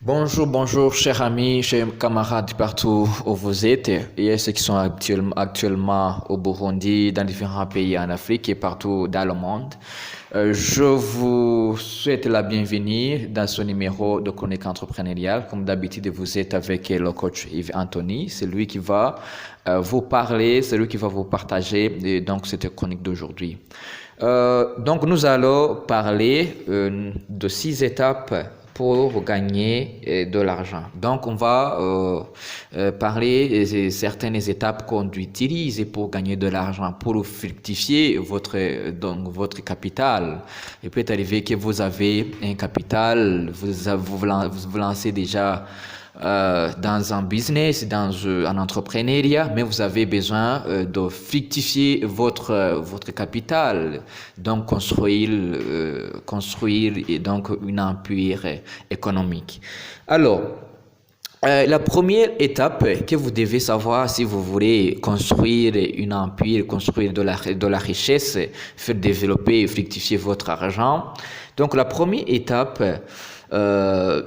Bonjour, bonjour, chers amis, chers camarades partout où vous êtes, et ceux qui sont actuellement au Burundi, dans différents pays en Afrique et partout dans le monde. Je vous souhaite la bienvenue dans ce numéro de Chronique entrepreneuriale. Comme d'habitude, vous êtes avec le coach Yves Anthony. C'est lui qui va vous parler, c'est lui qui va vous partager donc cette chronique d'aujourd'hui. Donc, nous allons parler de 6 étapes pour gagner de l'argent. Donc, on va parler de certaines étapes qu'on utilise pour gagner de l'argent, pour fructifier votre capital. Il peut arriver que vous avez un capital, vous lancez déjà dans un business, dans un entrepreneuriat, mais vous avez besoin de fructifier votre capital, donc construire donc une empire économique. Alors, la première étape que vous devez savoir si vous voulez construire une empire, construire de la richesse, faire développer et fructifier votre argent. Donc, la première étape,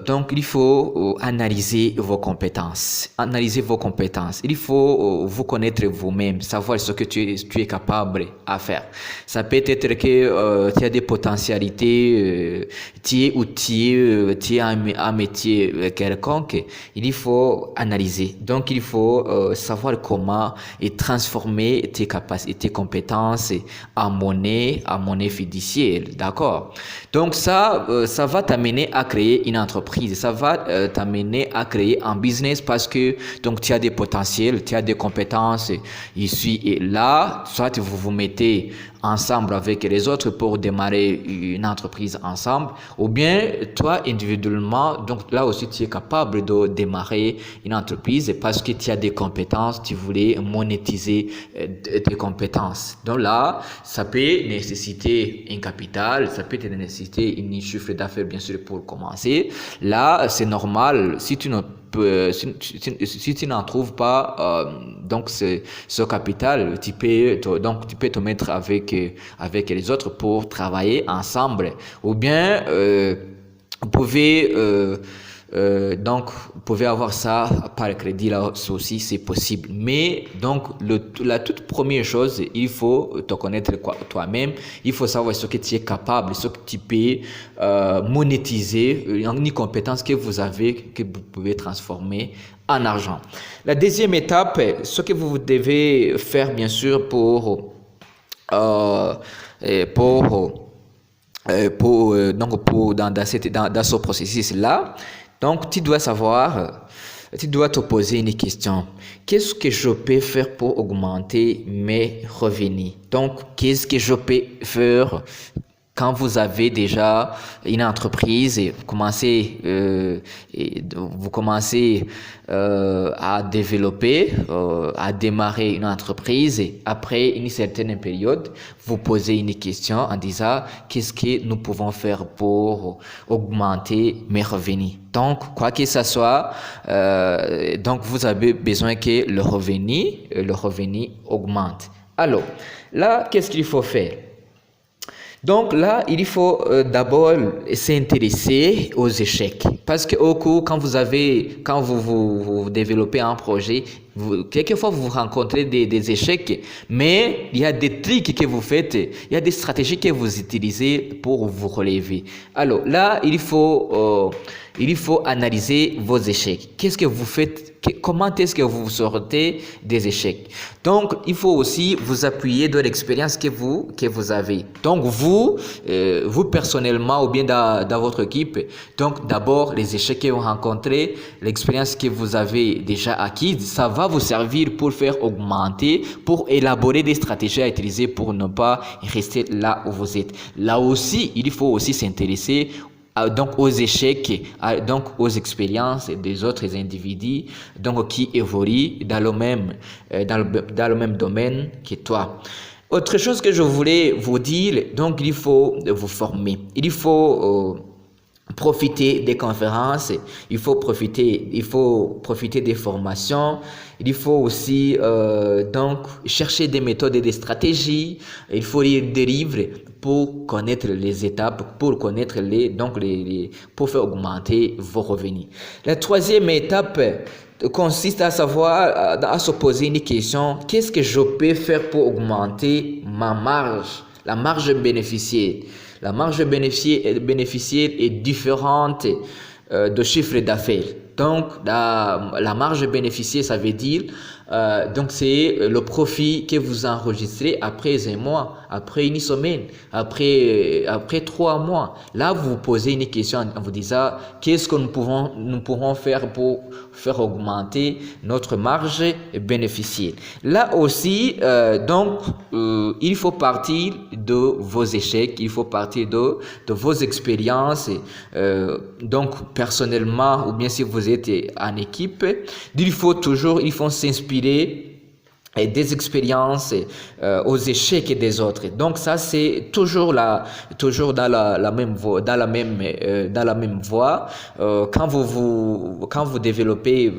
donc il faut analyser vos compétences. Analyser vos compétences. Il faut vous connaître vous-même, savoir ce que tu es capable à faire. Ça peut être que tu as des potentialités, tu es un métier quelconque. Il faut analyser. Donc il faut savoir comment transformer tes capacités, tes compétences en monnaie fiduciaire. D'accord? Donc ça va t'amener à créer une entreprise, ça va t'amener à créer un business parce que donc tu as des potentiels, tu as des compétences ici et là, soit vous vous mettez ensemble avec les autres pour démarrer une entreprise ensemble, ou bien toi individuellement, donc là aussi tu es capable de démarrer une entreprise parce que tu as des compétences, tu voulais monétiser tes compétences. Donc là, ça peut nécessiter un capital, ça peut nécessiter une chiffre d'affaires bien sûr pour commencer. Là, c'est normal, si tu n'en trouves pas donc ce capital, tu peux te mettre avec les autres pour travailler ensemble, ou bien vous pouvez vous pouvez avoir ça par crédit, là aussi c'est possible. Mais donc la toute première chose, il faut te connaître toi-même, il faut savoir ce que tu es capable, ce que tu peux monétiser, une compétence que vous avez, que vous pouvez transformer en argent. La deuxième étape, ce que vous devez faire bien sûr pour dans ce processus-là, donc tu dois savoir, tu dois te poser une question. Qu'est-ce que je peux faire pour augmenter mes revenus? Donc, qu'est-ce que je peux faire quand vous avez déjà une entreprise et vous commencez à développer, à démarrer une entreprise, et après une certaine période, vous posez une question en disant qu'est-ce que nous pouvons faire pour augmenter mes revenus. Donc, quoi que ce soit, donc vous avez besoin que le revenu augmente. Alors, là, qu'est-ce qu'il faut faire? Donc là, il faut d'abord s'intéresser aux échecs. Parce que quand vous développez un projet, quelquefois vous rencontrez des échecs, mais il y a des trucs que vous faites, il y a des stratégies que vous utilisez pour vous relever. Alors là, il faut analyser vos échecs. Qu'est-ce que vous faites? Comment est-ce que vous sortez des échecs? Donc, il faut aussi vous appuyer de l'expérience que vous avez. Donc, vous personnellement ou bien dans votre équipe, donc d'abord les échecs que vous rencontrez, l'expérience que vous avez déjà acquise, ça va vous servir pour faire augmenter, pour élaborer des stratégies à utiliser pour ne pas rester là où vous êtes. Là aussi, il faut aussi s'intéresser donc aux échecs, donc aux expériences des autres individus donc qui évoluent dans le même domaine que toi. Autre chose que je voulais vous dire, donc il faut vous former. Il faut profiter des conférences, il faut profiter des formations, il faut aussi donc chercher des méthodes et des stratégies, il faut lire des livres pour connaître les étapes, pour connaître pour faire augmenter vos revenus. La troisième étape consiste à savoir, à se poser une question: qu'est-ce que je peux faire pour augmenter ma marge, la marge bénéficiaire? La marge bénéficiaire est différente de chiffre d'affaires. Donc, la marge bénéficiaire, ça veut dire, donc c'est le profit que vous enregistrez après un mois, après une semaine, après 3 mois. Là, vous vous posez une question en vous disant: qu'est-ce que nous pourrons faire pour faire augmenter notre marge bénéficiaire? Là aussi, il faut partir de vos échecs, il faut partir de vos expériences, donc personnellement, ou bien si vous êtes en équipe, il faut s'inspirer des expériences aux échecs des autres. Donc ça, c'est toujours dans la même voie. Quand vous développez,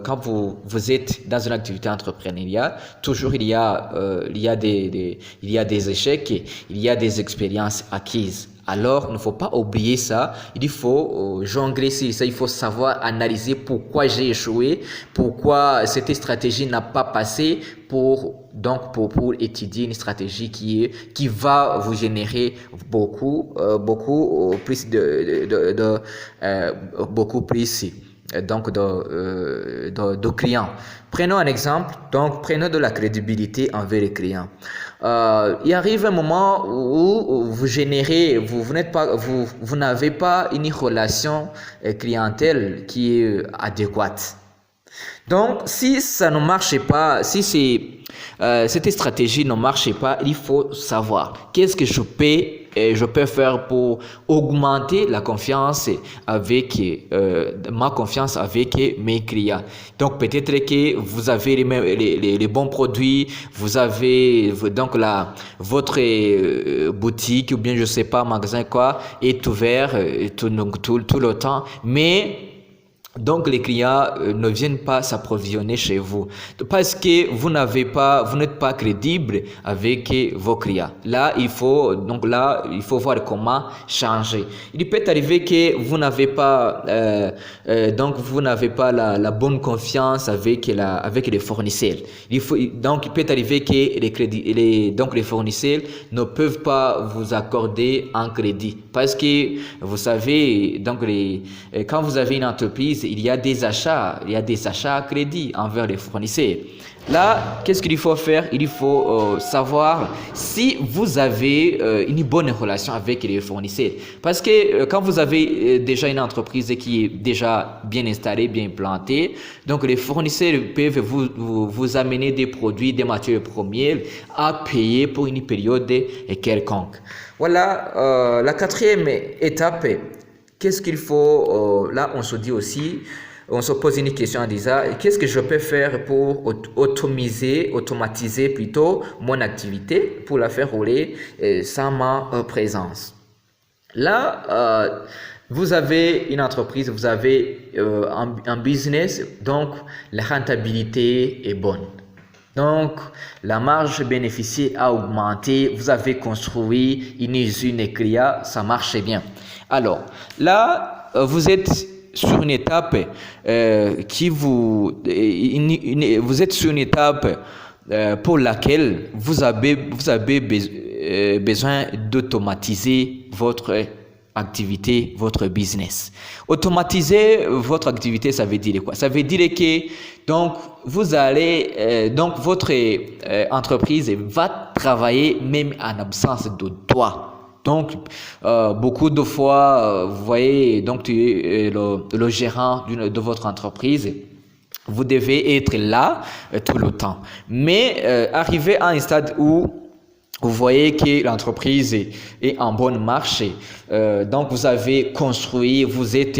quand vous êtes dans une activité entrepreneuriale, toujours il y a des échecs, il y a des expériences acquises. Alors, il ne faut pas oublier ça. Il faut jongler sur ça. Il faut savoir analyser pourquoi j'ai échoué, pourquoi cette stratégie n'a pas passé, pour étudier une stratégie qui va vous générer beaucoup plus de clients. Prenons un exemple. Donc, prenons de la crédibilité envers les clients. Il arrive un moment où vous n'avez pas une relation clientèle qui est adéquate. Donc, si ça ne marche pas, si cette stratégie ne marche pas, il faut savoir qu'est-ce que je peux faire pour augmenter la confiance ma confiance avec mes clients. Donc peut-être que vous avez les bons produits, vous avez donc votre boutique ou bien je sais pas, magasin est ouvert tout le temps, mais donc les clients ne viennent pas s'approvisionner chez vous parce que vous n'êtes pas crédible avec vos clients. Là, il faut voir comment changer. Il peut arriver que vous n'avez pas la bonne confiance avec les fournisseurs. Il peut arriver que les fournisseurs ne peuvent pas vous accorder un crédit parce que vous savez, quand vous avez une entreprise, il y a des achats à crédit envers les fournisseurs. Là, qu'est-ce qu'il faut faire? Il faut savoir si vous avez une bonne relation avec les fournisseurs. Parce que quand vous avez déjà une entreprise qui est déjà bien installée, bien implantée, donc les fournisseurs peuvent vous amener des produits, des matières premières à payer pour une période quelconque. Voilà, la quatrième étape. Qu'est-ce qu'il faut, là on se dit aussi, on se pose une question en disant: qu'est-ce que je peux faire pour automatiser plutôt mon activité, pour la faire rouler sans ma présence. Là, vous avez une entreprise, vous avez un business, donc la rentabilité est bonne. Donc, la marge bénéficiaire a augmenté, vous avez construit une usine CRIA, ça marche bien. Alors, là, vous êtes sur une étape vous êtes sur une étape pour laquelle vous avez besoin d'automatiser votre activité, votre business. Automatiser votre activité, ça veut dire quoi? Ça veut dire que votre entreprise va travailler même en absence de toi. Donc, beaucoup de fois, vous voyez, donc tu es le gérant de votre entreprise. Vous devez être là tout le temps. Mais arrivé à un stade où vous voyez que l'entreprise est en bonne marche, donc vous avez construit, donc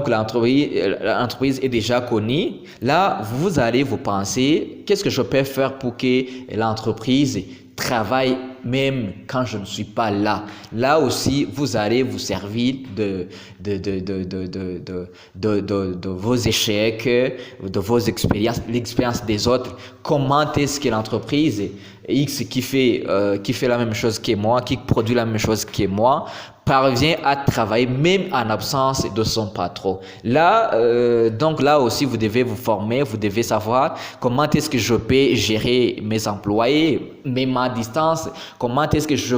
l'entreprise est déjà connue. Là, vous allez vous penser: qu'est-ce que je peux faire pour que l'entreprise travaille même quand je ne suis pas là. Là aussi, vous allez vous servir de vos échecs, de vos expériences, l'expérience des autres. Comment est-ce que l'entreprise X qui fait la même chose que moi, qui produit la même chose que moi, parvient à travailler même en absence de son patron. Là, donc là aussi, vous devez vous former, vous devez savoir comment est-ce que je peux gérer mes employés, même à distance, comment est-ce que je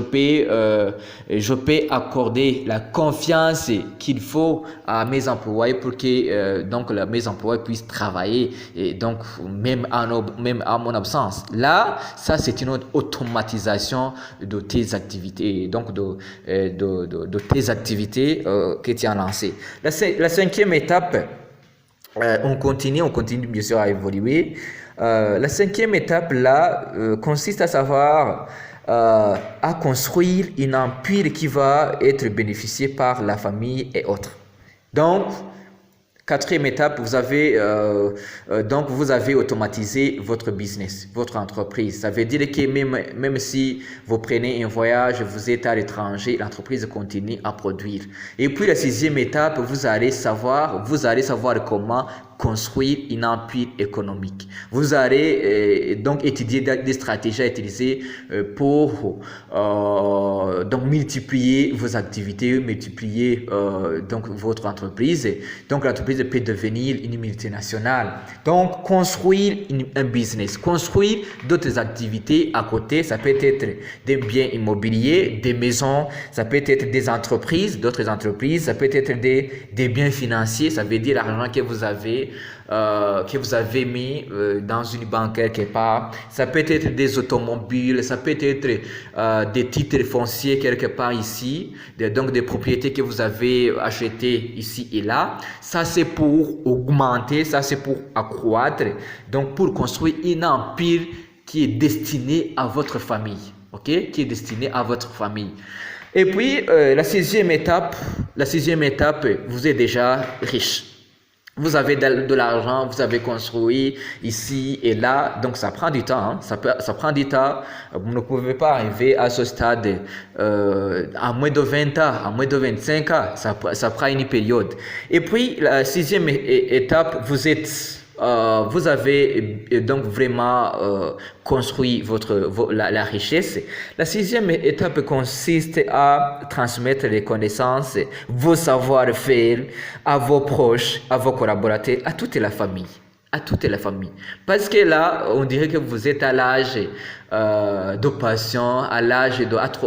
peux accorder la confiance qu'il faut à mes employés pour que mes employés puissent travailler et donc même à mon absence. Là, ça c'est une autre automatisation de tes activités, donc de tes activités que tu as lancées. La cinquième étape, on continue bien sûr à évoluer. La cinquième étape là consiste à savoir à construire un empire qui va être bénéficié par la famille et autres. Donc, quatrième étape, vous avez automatisé votre business, votre entreprise. Ça veut dire que même si vous prenez un voyage, vous êtes à l'étranger, l'entreprise continue à produire. Et puis la sixième étape, vous allez savoir comment construire un empire économique. Vous allez donc étudier des stratégies à utiliser pour donc multiplier vos activités, multiplier donc votre entreprise. Donc l'entreprise peut devenir une multinationale. Donc construire un business, construire d'autres activités à côté. Ça peut être des biens immobiliers, des maisons, ça peut être des entreprises, d'autres entreprises, ça peut être des biens financiers. Ça veut dire l'argent que vous avez mis dans une banque quelque part. Ça peut être des automobiles, ça peut être des titres fonciers quelque part ici, donc des propriétés que vous avez achetées ici et là. Ça c'est pour augmenter, ça c'est pour accroître, donc pour construire un empire qui est destiné à votre famille, ok, qui est destiné à votre famille. Et puis la sixième étape, vous êtes déjà riche. Vous avez de l'argent, vous avez construit ici et là, donc ça prend du temps, hein? Ça prend du temps. Vous ne pouvez pas arriver à ce stade à moins de 20 ans, à moins de 25 ans, ça prend une période. Et puis la sixième étape, vous avez donc vraiment construit la richesse. La sixième étape consiste à transmettre les connaissances, vos savoir-faire à vos proches, à vos collaborateurs, à toute la famille. Parce que là, on dirait que vous êtes à l'âge de passion,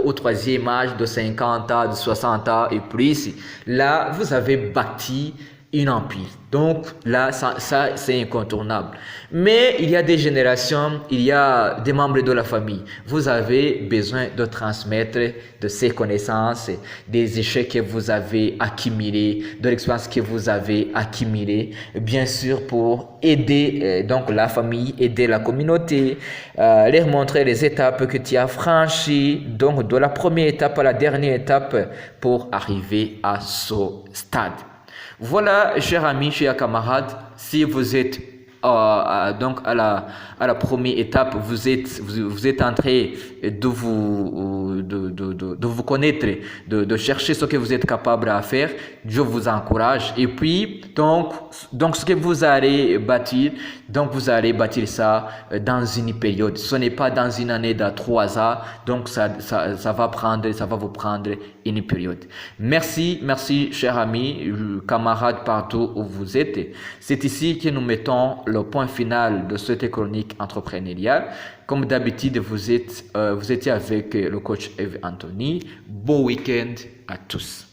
au troisième âge de 50 ans, de 60 ans et plus. Là, vous avez bâti un empire. Donc là, ça c'est incontournable. Mais il y a des générations, il y a des membres de la famille. Vous avez besoin de transmettre de ces connaissances, des échecs que vous avez accumulés, de l'expérience que vous avez accumulée, bien sûr pour aider donc la famille, aider la communauté, leur montrer les étapes que tu as franchies, donc de la première étape à la dernière étape pour arriver à ce stade. Voilà, chers amis, chers camarades, si vous êtes donc à la première étape, vous êtes en train de vous connaître, de chercher ce que vous êtes capable à faire. Je vous encourage. Et puis donc ce que vous allez bâtir, donc vous allez bâtir ça dans une période. Ce n'est pas dans une année de 3 ans. Donc ça va vous prendre une période. Merci, chers amis, camarades partout où vous êtes. C'est ici que nous mettons le point final de cette chronique entrepreneuriale. Comme d'habitude, vous étiez avec le coach Eve Anthony. Bon week-end à tous.